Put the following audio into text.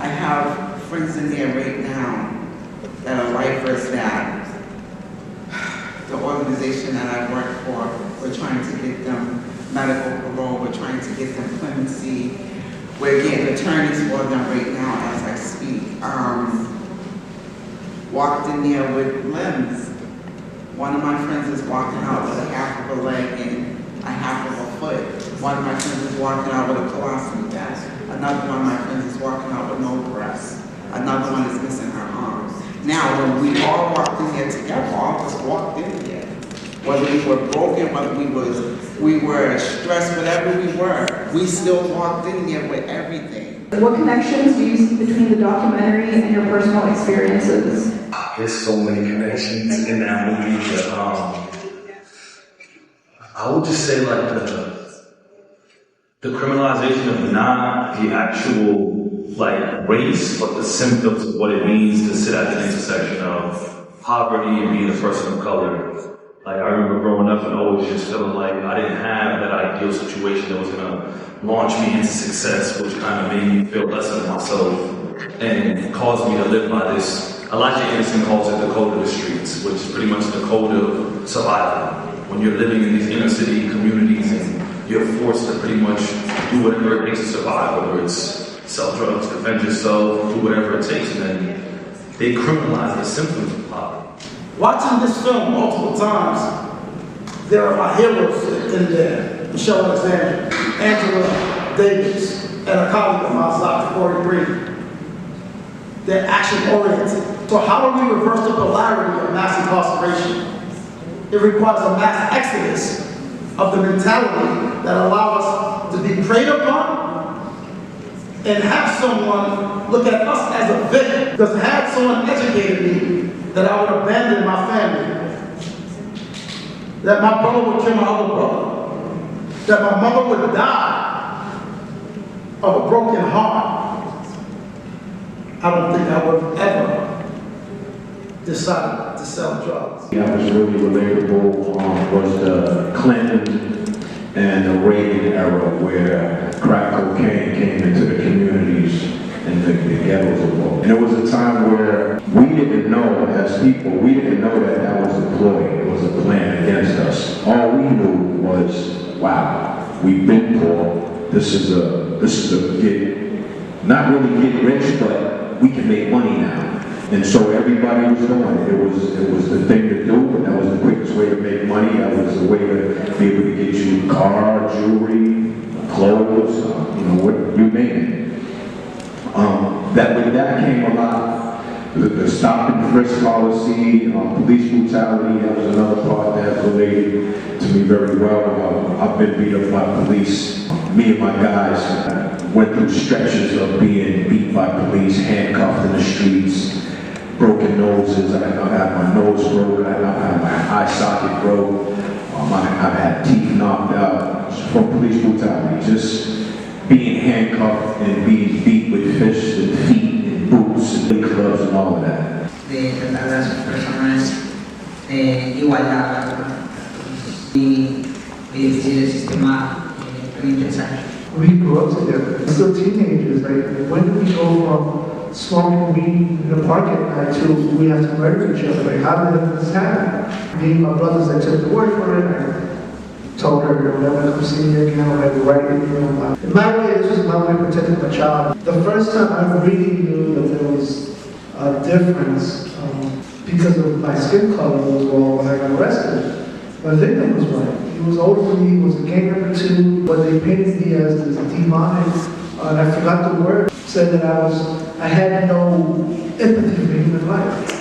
I have friends in there right now that are lifers that the organization that I work for, we're trying to get them medical parole, we're trying to get them clemency. We're getting attorneys for them right now as I speak. Walked in there with limbs. One of my friends is walking out with a half of a leg and a half of a foot. One of my friends is walking out with a colostomy bag. Another one of my friends is walking out with no breasts. Another one is missing her arms. Now, when we all walked in there together, all of us walked in there. Whether we were broken, whether we were stressed, whatever we still walked in there with everything. What connections do you see between the documentary and your personal experiences? There's so many connections in that movie, but I would just say like the criminalization of not the actual like race, but the symptoms of what it means to sit at the intersection of poverty and being a person of color. Like I remember growing up and always just feeling like I didn't have that ideal situation that was gonna launch me into success, which kind of made me feel less of myself and caused me to live by this. Elijah Anderson calls it the code of the streets, which is pretty much the code of survival. When you're living in these inner city communities and you're forced to pretty much do whatever it takes to survive, whether it's sell drugs, defend yourself, do whatever it takes, and then they criminalize the symptoms of poverty. Watching this film multiple times, there are my heroes in there. Michelle Alexander, Angela Davis, and a colleague of mine, Dr. Corey Green. They're action-oriented. So how do we reverse the polarity of mass incarceration? It requires a mass exodus of the mentality that allows us to be preyed upon and have someone look at us as a victim. Because had someone educated me that I would abandon my family, that my brother would kill my other brother, that my mother would die of a broken heart, I don't think I would ever decide to sell drugs. That was really relatable was the Clinton and the Reagan era where crack cocaine came into the communities and the ghettos of all. And it was a time where we didn't know, as people, we didn't know that that was a ploy, it was a plan against us. All we knew was, wow, we've been poor, this is a get, not really get rich, but we can make money now. And so everybody was doing it. It was the thing to do, but that was the quickest way to make money. That was the way to be able to get you car, jewelry, clothes, what you name it. With that came a lot. The stop and frisk policy, police brutality, that was another part that related to me very well. I've been beat up by police. Me and my guys went through stretches of being beat by police, handcuffed in the streets, broken noses. I had my nose broken, I had my eye socket broke. I've had teeth knocked out from police brutality. Just being handcuffed and being beat with fists and feet and boots and clubs and all of that. De tratar a las personas igualdad y decir el sistema penitenciario. We grew up together. We're still teenagers. Like, when do we go from smoking weed in the park at night to we have to murder each other? Like, how did this happen? Me and my brothers, I took the word for it. I told her, you'll never come see me again. I'll have right in my way, this was my way of protecting my child. The first time I really knew that there was a difference because of my skin color was when I got arrested. My victim was white. He was older than me, he was a gang member too, but they painted me as this demonic, and I forgot the word, said that I had no empathy for human life.